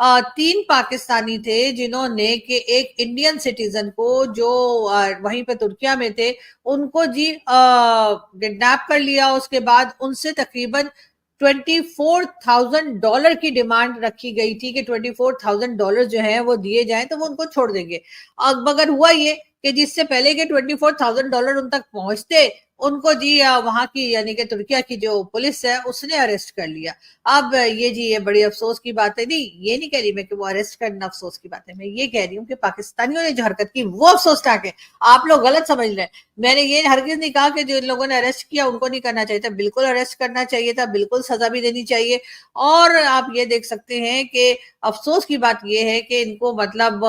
तीन पाकिस्तानी थे जिन्होंने कि एक इंडियन सिटीजन को जो वहीं पे तुर्किया में थे उनको जी किडनैप कर लिया। उसके बाद उनसे तकरीबन $24,000 की डिमांड रखी गई थी कि $24,000 जो है वो दिए जाएं तो वो उनको छोड़ देंगे। अब मगर हुआ ये कि जिससे पहले के $24,000 उन तक पहुंचते उनको जी वहां की यानी कि तुर्किया की जो पुलिस है उसने अरेस्ट कर लिया। अब ये जी ये बड़ी अफसोस की बात है। नहीं, ये नहीं कह रही मैं कि वो अरेस्ट करना अफसोस की बात है, मैं ये कह रही हूँ कि पाकिस्तानियों ने जो हरकत की वो अफसोसनाक है। आप लोग गलत समझ रहे हैं। मैंने ये हरगिज नहीं कहा कि जो इन लोगों ने अरेस्ट किया उनको नहीं करना चाहिए था, बिल्कुल अरेस्ट करना चाहिए था, बिल्कुल सजा भी देनी चाहिए। और आप ये देख सकते हैं कि अफसोस की बात यह है कि इनको मतलब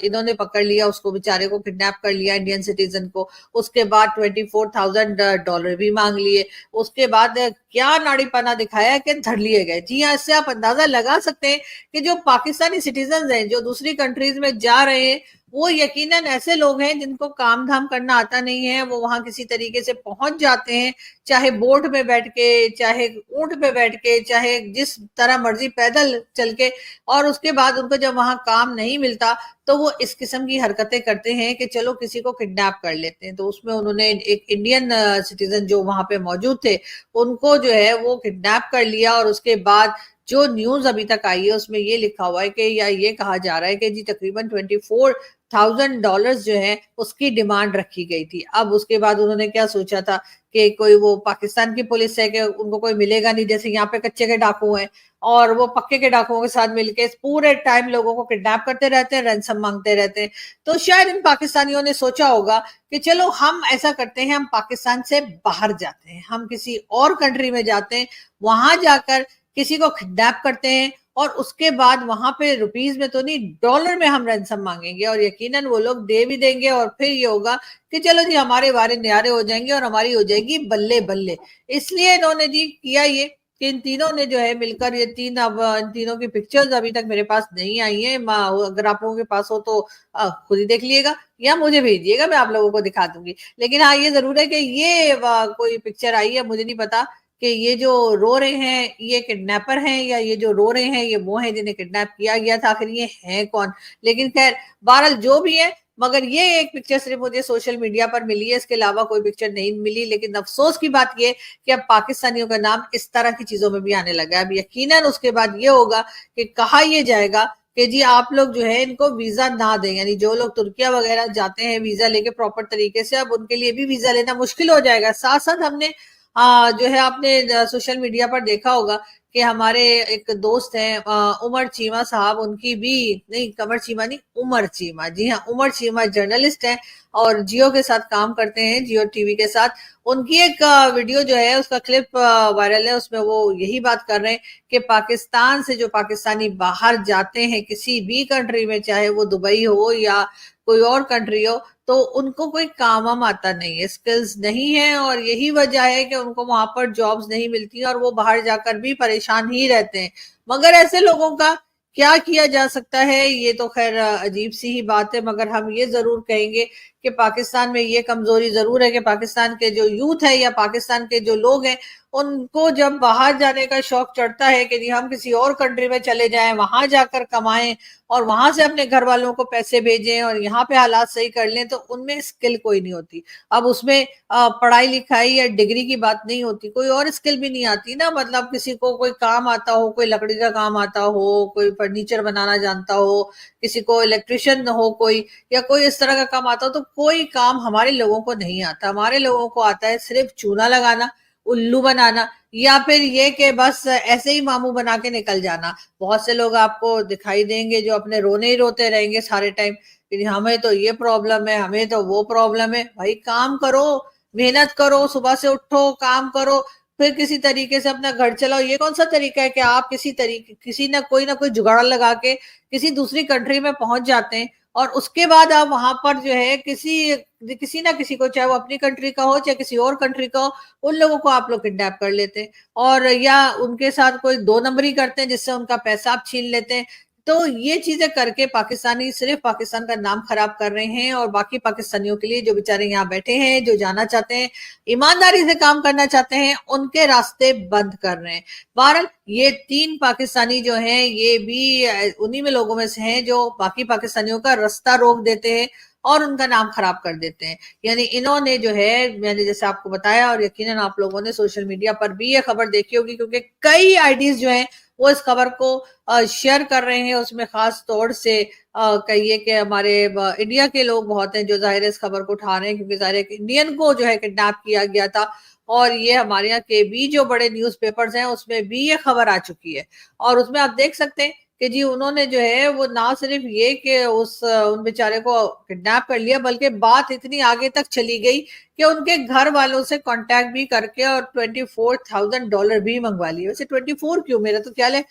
इन्होंने पकड़ लिया, उसको बेचारे को किडनैप कर लिया इंडियन सिटीजन को। उसके बाद $24,000 भी मांग लिए। उसके बाद क्या नाड़ीपना दिखाया कि धर लिए गए। जी हाँ, इससे आप अंदाजा लगा सकते हैं कि जो पाकिस्तानी सिटीजन हैं जो दूसरी कंट्रीज में जा रहे हैं वो यकीनन ऐसे लोग हैं जिनको काम धाम करना आता नहीं है। वो वहां किसी तरीके से पहुंच जाते हैं, चाहे बोट में बैठ के, चाहे ऊंट पे बैठ के, चाहे जिस तरह मर्जी पैदल चल के। और उसके बाद उनको जब वहां काम नहीं मिलता तो वो इस किस्म की हरकतें करते हैं कि चलो किसी को किडनैप कर लेते हैं। तो उसमें उन्होंने एक इंडियन सिटीजन जो वहां पे मौजूद थे उनको जो है वो किडनैप कर लिया। और उसके बाद जो न्यूज अभी तक आई है उसमें ये लिखा हुआ है कि या ये कहा जा रहा है कि जी तकरीबन $24,000 जो है उसकी डिमांड रखी गई थी। अब उसके बाद उन्होंने क्या सोचा था कि कोई वो पाकिस्तान की पुलिस है कि उनको कोई मिलेगा नहीं, जैसे यहाँ पे कच्चे के डाकू हैं और वो पक्के के डाकुओं के साथ मिलके पूरे टाइम लोगों को किडनैप करते रहते हैं, रैंसम मांगते रहते हैं। तो शायद इन पाकिस्तानियों ने सोचा होगा कि चलो हम ऐसा करते हैं, हम पाकिस्तान से बाहर जाते हैं, हम किसी और कंट्री में जाते हैं, वहां जाकर किसी को किडनैप करते हैं और उसके बाद वहां पे रुपीज में तो नहीं डॉलर में हम रैंसम मांगेंगे और यकीनन वो लोग दे भी देंगे। और फिर ये होगा कि चलो जी हमारे वारे न्यारे हो जाएंगे और हमारी हो जाएगी बल्ले बल्ले। इसलिए इन्होंने जी किया ये कि इन तीनों ने जो है मिलकर ये तीन, अब इन तीनों की पिक्चर्स अभी तक मेरे पास नहीं आई है। अगर आप लोगों के पास हो तो खुद ही देख लीजिएगा या मुझे भेजिएगा, मैं आप लोगों को दिखा दूंगी। लेकिन हाँ ये जरूर है कि ये कोई पिक्चर आई है, मुझे नहीं पता कि ये जो रो रहे हैं ये किडनैपर हैं या ये जो रो रहे हैं ये वो हैं जिन्हें किडनैप किया गया था, आखिर ये हैं कौन। लेकिन खैर बहरहाल जो भी है, मगर ये एक पिक्चर सिर्फ मुझे सोशल मीडिया पर मिली है, इसके अलावा कोई पिक्चर नहीं मिली। लेकिन अफसोस की बात ये कि अब पाकिस्तानियों का नाम इस तरह की चीजों में भी आने लगा है। अब यकीनन उसके बाद ये होगा कि कहा यह जाएगा कि जी आप लोग जो है इनको वीजा ना दें, यानी जो लोग तुर्किया वगैरह जाते हैं वीजा लेके प्रॉपर तरीके से, अब उनके लिए भी वीजा लेना मुश्किल हो जाएगा। साथ साथ हमने जो है आपने सोशल मीडिया पर देखा होगा कि हमारे एक दोस्त हैं उमर चीमा साहब, उनकी भी, नहीं कमर चीमा नहीं, उमर चीमा, जी हाँ उमर चीमा जर्नलिस्ट हैं और जियो के साथ काम करते हैं, जियो टीवी के साथ। उनकी एक वीडियो जो है उसका क्लिप वायरल है, उसमें वो यही बात कर रहे हैं कि पाकिस्तान से जो पाकिस्तानी बाहर जाते हैं किसी भी कंट्री में, चाहे वो दुबई हो या कोई और कंट्री हो, तो उनको कोई काम वाम आता नहीं है, स्किल्स नहीं है और यही वजह है कि उनको वहां पर जॉब्स नहीं मिलती और वो बाहर जाकर भी परेशान ही रहते हैं। मगर ऐसे लोगों का क्या किया जा सकता है, ये तो खैर अजीब सी ही बात है। मगर हम ये जरूर कहेंगे कि पाकिस्तान में ये कमजोरी जरूर है कि पाकिस्तान के जो यूथ है या पाकिस्तान के जो लोग हैं उनको जब बाहर जाने का शौक चढ़ता है कि जी हम किसी और कंट्री में चले जाएं, वहां जाकर कमाएं और वहां से अपने घर वालों को पैसे भेजें और यहाँ पे हालात सही कर लें, तो उनमें स्किल कोई नहीं होती। अब उसमें पढ़ाई लिखाई या डिग्री की बात नहीं होती, कोई और स्किल भी नहीं आती ना। मतलब किसी को कोई काम आता हो, कोई लकड़ी का काम आता हो, कोई फर्नीचर बनाना जानता हो, किसी को इलेक्ट्रिशियन हो कोई, या कोई इस तरह का काम आता हो, तो कोई काम हमारे लोगों को नहीं आता। हमारे लोगों को आता है सिर्फ चूना लगाना, उल्लू बनाना, या फिर ये कि बस ऐसे ही मामू बना के निकल जाना। बहुत से लोग आपको दिखाई देंगे जो अपने रोने ही रोते रहेंगे सारे टाइम कि हमें तो ये प्रॉब्लम है, हमें तो वो प्रॉब्लम है। भाई काम करो, मेहनत करो, सुबह से उठो, काम करो, फिर किसी तरीके से अपना घर चलाओ। ये कौन सा तरीका है कि आप किसी तरीके, किसी ना कोई जुगाड़ लगा के किसी दूसरी कंट्री में पहुंच जाते हैं और उसके बाद आप वहां पर जो है किसी किसी ना किसी को, चाहे वो अपनी कंट्री का हो चाहे किसी और कंट्री का हो, उन लोगों को आप लोग किडनैप कर लेते हैं और या उनके साथ कोई दो नंबरी करते हैं जिससे उनका पैसा आप छीन लेते हैं। तो ये चीजें करके पाकिस्तानी सिर्फ पाकिस्तान का नाम खराब कर रहे हैं और बाकी पाकिस्तानियों के लिए जो बेचारे यहाँ बैठे हैं, जो जाना चाहते हैं, ईमानदारी से काम करना चाहते हैं, उनके रास्ते बंद कर रहे हैं। बहरहाल ये 3 पाकिस्तानी जो हैं ये भी उन्हीं में लोगों में से हैं जो बाकी पाकिस्तानियों का रास्ता रोक देते हैं और उनका नाम खराब कर देते हैं। यानी इन्होंने जो है, मैंने जैसे आपको बताया और यकीनन आप लोगों ने सोशल मीडिया पर भी ये खबर देखी होगी, क्योंकि कई आईडीज जो हैं वो इस खबर को शेयर कर रहे हैं। उसमें खास तौर से कहिए कि हमारे इंडिया के लोग बहुत हैं जो जाहिर इस खबर को उठा रहे हैं, क्योंकि जाहिर एक इंडियन को जो है किडनैप किया गया था और ये हमारे यहाँ के भी जो बड़े न्यूज़पेपर्स हैं उसमें भी ये खबर आ चुकी है। और उसमें आप देख सकते हैं कि जी उन्होंने जो है वो ना सिर्फ ये कि उन बेचारे को किडनैप कर लिया, बल्कि बात इतनी आगे तक चली गई कि उनके घर वालों से कांटेक्ट भी करके और $24,000 भी मंगवा लिए। वैसे 24 क्यों, मेरा तो ख्याल है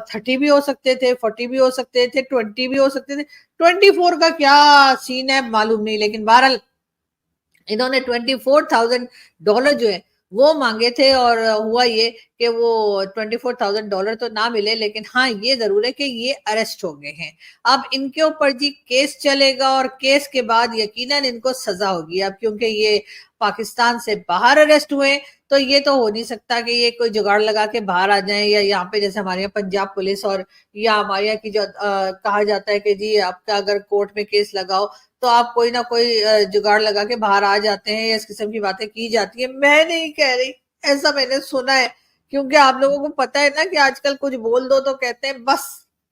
30 भी हो सकते थे, 40 भी हो सकते थे, 20 भी हो सकते थे। 24 का क्या सीन है मालूम नहीं, लेकिन बहरहाल इन्होंने $24,000 जो है वो मांगे थे। और हुआ ये कि वो $24,000 तो ना मिले, लेकिन हाँ ये जरूर है कि ये अरेस्ट हो गए हैं। अब इनके ऊपर जी केस चलेगा और केस के बाद यकीनन इनको सजा होगी। अब क्योंकि ये पाकिस्तान से बाहर अरेस्ट हुए तो ये तो हो नहीं सकता कि ये कोई जुगाड़ लगा के बाहर आ जाए, या यहाँ पे जैसे हमारे यहाँ पंजाब पुलिस और या हमारे यहाँ की जो कहा जाता है कि जी आपका अगर कोर्ट में केस लगाओ तो आप कोई ना कोई जुगाड़ लगा के बाहर आ जाते हैं, या इस किस्म की बातें की जाती है। मैं नहीं कह रही, ऐसा मैंने सुना है, क्योंकि आप लोगों को पता है ना कि आजकल कुछ बोल दो तो कहते हैं बस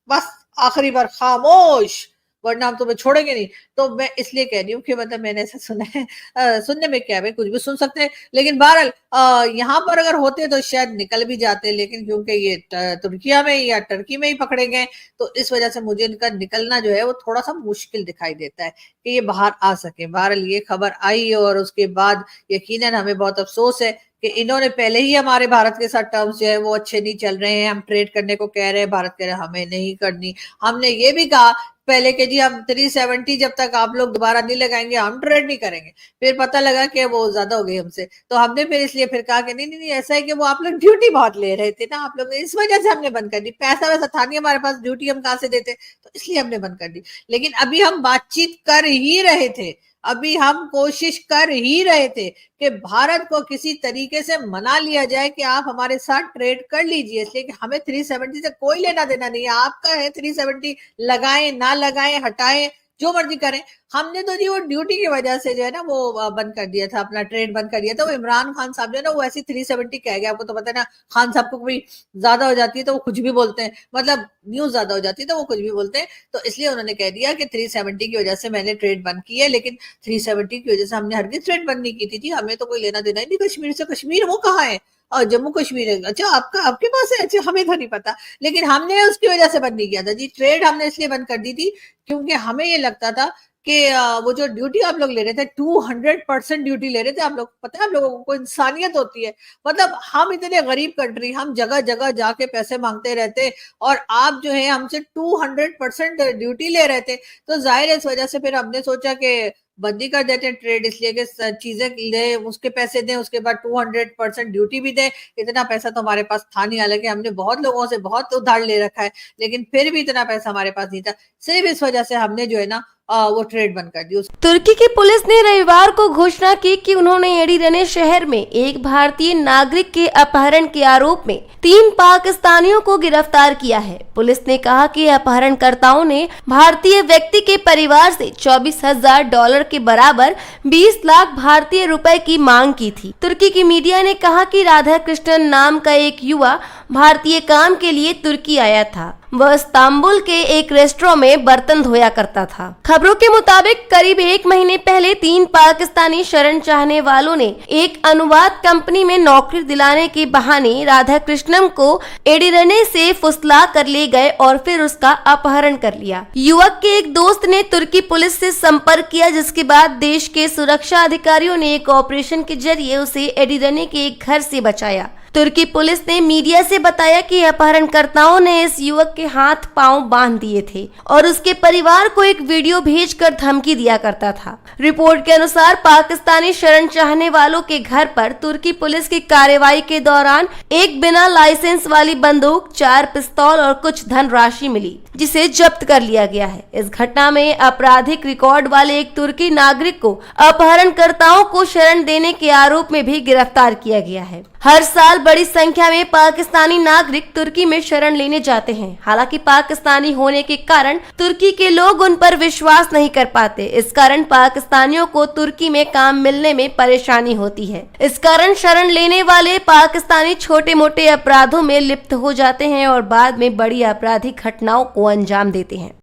बस आखिरी बार खामोश, वरना हम तुम्हें छोड़ेंगे नहीं। तो मैं इसलिए कह रही हूँ कि मतलब मैंने ऐसा सुना है। सुनने में क्या है, कुछ भी सुन सकते हैं, लेकिन बहरहाल यहाँ पर अगर होते तो शायद निकल भी जाते, लेकिन क्योंकि ये तुर्किया में या टर्की में ही पकड़े गए तो इस वजह से मुझे इनका निकलना जो है वो थोड़ा सा मुश्किल दिखाई देता है कि ये बाहर आ सके। बहरहाल ये खबर आई और उसके बाद यकीनन हमें बहुत अफसोस है कि इन्होंने पहले ही हमारे भारत के साथ टर्म्स जो है वो अच्छे नहीं चल रहे हैं। हम ट्रेड करने को कह रहे हैं, भारत कह रहे हैं हमें नहीं करनी। हमने ये भी कहा पहले कि जी हम 370 जब तक आप लोग दोबारा नहीं लगाएंगे हम ट्रेड नहीं करेंगे। फिर पता लगा कि वो ज्यादा हो गई हमसे, तो हमने फिर इसलिए फिर कहा कि नहीं नहीं नहीं, ऐसा है कि वो आप लोग ड्यूटी बहुत ले रहे थे ना आप लोग, इस वजह से हमने बंद कर दी। पैसा वैसा था नहीं हमारे पास, ड्यूटी हम कहाँ से देते, तो इसलिए हमने बंद कर दी। लेकिन अभी हम बातचीत कर ही रहे थे, अभी हम कोशिश कर ही रहे थे कि भारत को किसी तरीके से मना लिया जाए कि आप हमारे साथ ट्रेड कर लीजिए, इसलिए कि हमें 370 से कोई लेना देना नहीं है। आपका है 370, लगाएं ना लगाएं, हटाएं, जो मर्जी करें। हमने तो जी वो ड्यूटी की वजह से जो है ना वो बंद कर दिया था, अपना ट्रेड बंद कर दिया था। वो इमरान खान साहब जो है ना वो ऐसी 370 कह गया, आपको तो पता है ना, खान साहब को कोई ज्यादा हो जाती है तो वो कुछ भी बोलते हैं, मतलब न्यूज ज्यादा हो जाती है तो वो कुछ भी बोलते हैं। तो इसलिए उन्होंने कह दिया कि 370 की वजह से मैंने ट्रेड बंद की है, लेकिन 370 की वजह से हमने हरगिज ट्रेड बंद नहीं की थी जी। हमें तो कोई लेना देना ही नहीं कश्मीर से। कश्मीर वो कहाँ है, और जम्मू कश्मीर है, अच्छा आपका आपके पास है, अच्छा हमें तो नहीं पता। लेकिन हमने उसकी वजह से बंद नहीं किया था जी, ट्रेड हमने इसलिए बंद कर दी थी क्योंकि हमें ये लगता था कि वो जो ड्यूटी आप लोग ले रहे थे 200% ड्यूटी ले रहे थे। आप लोग पता है, आप लोगों को इंसानियत होती है, मतलब हम इतने गरीब कंट्री, हम जगह जगह जाके पैसे मांगते रहते और आप जो है हमसे 200% ड्यूटी ले रहे थे। तो जाहिर है इस वजह से फिर हमने सोचा कि बंदी कर देते हैं ट्रेड, इसलिए कि चीजें ले उसके पैसे दें, उसके बाद 200% ड्यूटी भी दें। इतना पैसा तो हमारे पास था नहीं, हालांकि हमने बहुत लोगों से बहुत उधार ले रखा है, लेकिन फिर भी इतना पैसा हमारे पास नहीं था। सिर्फ इस वजह से हमने जो है ना वो ट्रेड बंद कर दी। तुर्की की पुलिस ने रविवार को घोषणा की कि उन्होंने एडिरने शहर में एक भारतीय नागरिक के अपहरण के आरोप में 3 पाकिस्तानियों को गिरफ्तार किया है। पुलिस ने कहा कि अपहरणकर्ताओं ने भारतीय व्यक्ति के परिवार से $24,000 के बराबर 20 लाख भारतीय रुपए की मांग की थी। तुर्की की मीडिया ने कहा कि राधा कृष्णन नाम का एक युवा भारतीय काम के लिए तुर्की आया था। वह इस्तांबुल के एक रेस्टोरेंट में बर्तन धोया करता था। खबरों के मुताबिक करीब 1 महीने पहले 3 पाकिस्तानी शरण चाहने वालों ने एक अनुवाद कंपनी में नौकरी दिलाने के बहाने राधा कृष्णन को एडिरने से फुसला कर ले गए और फिर उसका अपहरण कर लिया। युवक के एक दोस्त ने तुर्की पुलिस से संपर्क किया, जिसके बाद देश के सुरक्षा अधिकारियों ने एक ऑपरेशन के जरिए उसे एडिरने के एक घर से बचाया। तुर्की पुलिस ने मीडिया से बताया कि अपहरणकर्ताओं ने इस युवक के हाथ पांव बांध दिए थे और उसके परिवार को एक वीडियो भेजकर धमकी दिया करता था। रिपोर्ट के अनुसार पाकिस्तानी शरण चाहने वालों के घर पर तुर्की पुलिस की कार्रवाई के दौरान एक बिना लाइसेंस वाली बंदूक, 4 पिस्तौल और कुछ धनराशि मिली, जिसे जब्त कर लिया गया है। इस घटना में आपराधिक रिकॉर्ड वाले एक तुर्की नागरिक को अपहरणकर्ताओं को शरण देने के आरोप में भी गिरफ्तार किया गया है। हर साल बड़ी संख्या में पाकिस्तानी नागरिक तुर्की में शरण लेने जाते हैं। हालांकि पाकिस्तानी होने के कारण तुर्की के लोग उन पर विश्वास नहीं कर पाते। इस कारण पाकिस्तानियों को तुर्की में काम मिलने में परेशानी होती है। इस कारण शरण लेने वाले पाकिस्तानी छोटे मोटे अपराधों में लिप्त हो जाते हैं और बाद में बड़ी आपराधिक घटनाओं को अंजाम देते हैं।